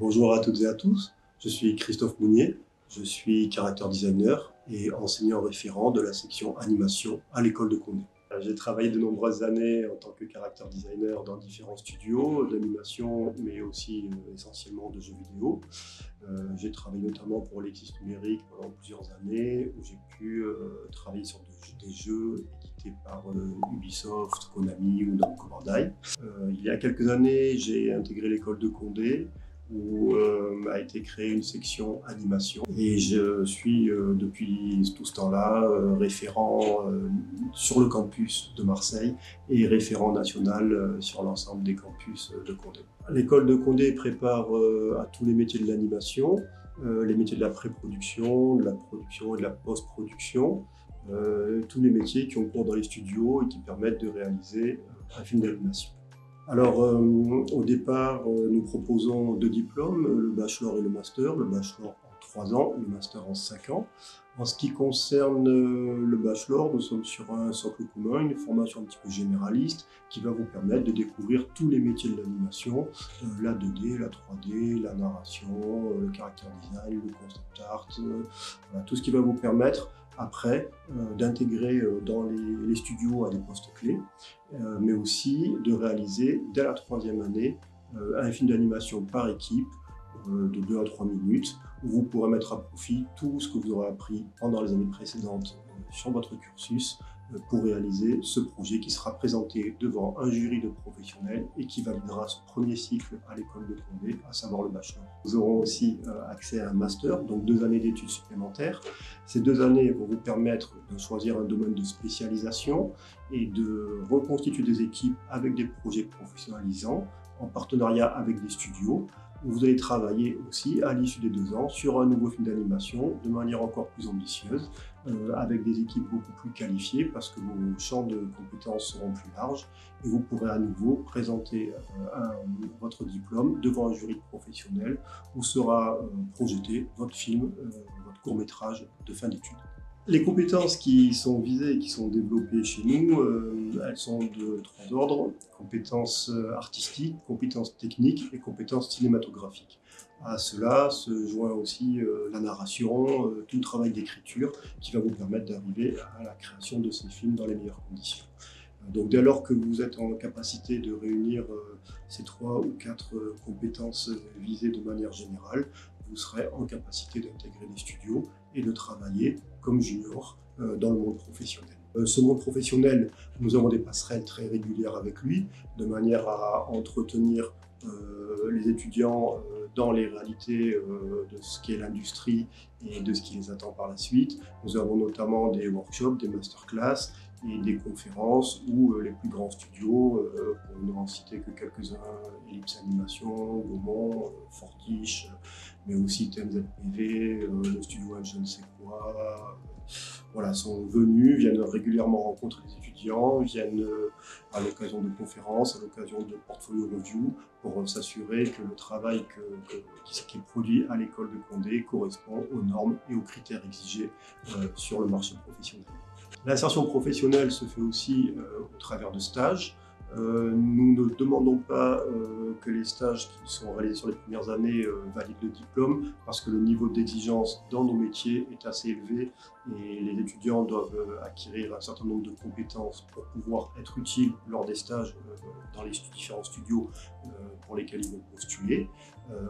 Bonjour à toutes et à tous, je suis Christophe Mounier, je suis character designer et enseignant référent de la section animation à l'école de Condé. J'ai travaillé de nombreuses années en tant que character designer dans différents studios d'animation, mais aussi essentiellement de jeux vidéo. J'ai travaillé notamment pour Lexis Numérique pendant plusieurs années, où j'ai pu travailler sur des jeux édités par Ubisoft, Konami ou Namco Bandai. Il y a quelques années, j'ai intégré l'école de Condé, où a été créée une section animation. Et je suis depuis tout ce temps-là référent sur le campus de Marseille et référent national sur l'ensemble des campus de Condé. L'école de Condé prépare à tous les métiers de l'animation, les métiers de la pré-production, de la production et de la post-production, tous les métiers qui ont cours dans les studios et qui permettent de réaliser un film d'animation. Alors, au départ, nous proposons deux diplômes, le bachelor et le master. Le bachelor en 3 ans, le master en 5 ans. En ce qui concerne le bachelor, nous sommes sur un socle commun, une formation un petit peu généraliste qui va vous permettre de découvrir tous les métiers de l'animation, la 2D, la 3D, la narration, le character design, le concept art, voilà, tout ce qui va vous permettre après d'intégrer dans les studios à des postes clés, mais aussi de réaliser dès la 3e année un film d'animation par équipe de 2 à 3 minutes, où vous pourrez mettre à profit tout ce que vous aurez appris pendant les années précédentes sur votre cursus pour réaliser ce projet qui sera présenté devant un jury de professionnels et qui validera ce premier cycle à l'école de Condé, à savoir le bachelor. Vous aurez aussi accès à un master, donc 2 années d'études supplémentaires. Ces 2 années vont vous permettre de choisir un domaine de spécialisation et de reconstituer des équipes avec des projets professionnalisants en partenariat avec des studios. Vous allez travailler aussi à l'issue des 2 ans sur un nouveau film d'animation de manière encore plus ambitieuse, avec des équipes beaucoup plus qualifiées parce que vos champs de compétences seront plus larges et vous pourrez à nouveau présenter votre diplôme devant un jury professionnel où sera projeté votre film, votre court-métrage de fin d'études. Les compétences qui sont visées et qui sont développées chez nous, elles sont de 3 ordres: compétences artistiques, compétences techniques et compétences cinématographiques. À cela se joint aussi la narration, tout le travail d'écriture qui va vous permettre d'arriver à la création de ces films dans les meilleures conditions. Donc dès lors que vous êtes en capacité de réunir ces 3 ou 4 compétences visées de manière générale, vous serez en capacité d'intégrer des studios et de travailler comme junior dans le monde professionnel. Ce monde professionnel, nous avons des passerelles très régulières avec lui, de manière à entretenir les étudiants dans les réalités de ce qu'est l'industrie et de ce qui les attend par la suite. Nous avons notamment des workshops, des masterclass et des conférences où les plus grands studios, pour ne en citer que quelques-uns, Ellipse Animation, Gaumont, Fortiche, mais aussi TMZPV, le studio je ne sais quoi, voilà, sont venus, viennent régulièrement rencontrer les étudiants, viennent à l'occasion de conférences, à l'occasion de portfolio review, pour s'assurer que le travail qui est produit à l'école de Condé correspond aux normes et aux critères exigés sur le marché professionnel. L'insertion professionnelle se fait aussi au travers de stages. Nous ne demandons pas que les stages qui sont réalisés sur les premières années valident le diplôme, parce que le niveau d'exigence dans nos métiers est assez élevé et les étudiants doivent acquérir un certain nombre de compétences pour pouvoir être utiles lors des stages dans les différents studios pour lesquels ils vont postuler.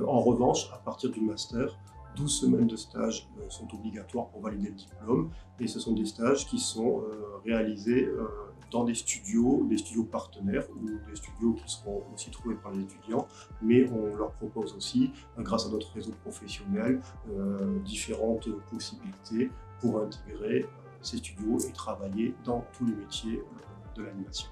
En revanche, à partir du master, 12 semaines de stage sont obligatoires pour valider le diplôme, et ce sont des stages qui sont réalisés dans des studios partenaires ou des studios qui seront aussi trouvés par les étudiants, mais on leur propose aussi, grâce à notre réseau professionnel, différentes possibilités pour intégrer ces studios et travailler dans tous les métiers de l'animation.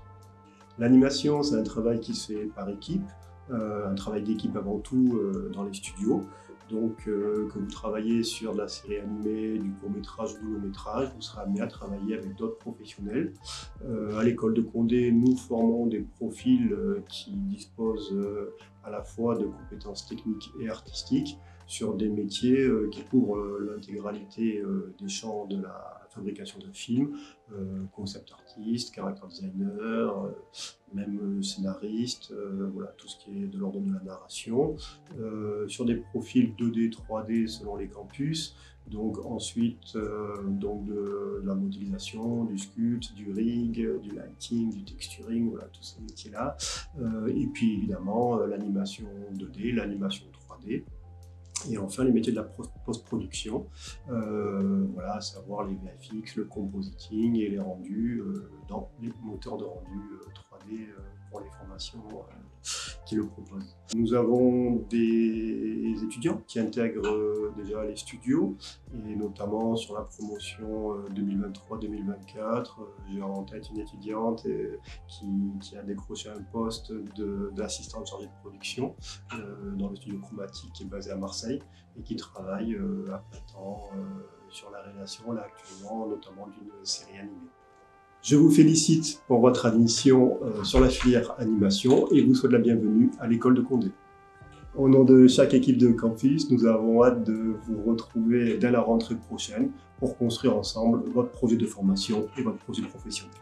L'animation, c'est un travail qui se fait par équipe, un travail d'équipe avant tout dans les studios. Donc, que vous travaillez sur de la série animée, du court-métrage ou du long-métrage, vous serez amené à travailler avec d'autres professionnels. À l'école de Condé, nous formons des profils qui disposent à la fois de compétences techniques et artistiques sur des métiers qui couvrent l'intégralité des champs de fabrication de films, concept artiste, character designer, même scénariste, voilà, tout ce qui est de l'ordre de la narration, sur des profils 2D, 3D selon les campus. Donc ensuite, de la modélisation, du sculpt, du rig, du lighting, du texturing, voilà, tous ces métiers-là. Et puis évidemment, l'animation 2D, l'animation 3D. Et enfin, les métiers de la post-production, voilà, à savoir les VFX, le compositing et les rendus dans les moteurs de rendu 3D pour les formations qui le proposent. Nous avons des étudiants qui intègrent déjà les studios, et notamment sur la promotion 2023-2024, j'ai en tête une étudiante qui a décroché un poste d'assistante chargée de production dans le studio Chromatique qui est basé à Marseille et qui travaille à plein temps sur la réalisation là actuellement, notamment d'une série animée. Je vous félicite pour votre admission sur la filière animation et vous souhaite la bienvenue à l'école de Condé. Au nom de chaque équipe de campus, nous avons hâte de vous retrouver dès la rentrée prochaine pour construire ensemble votre projet de formation et votre projet professionnel.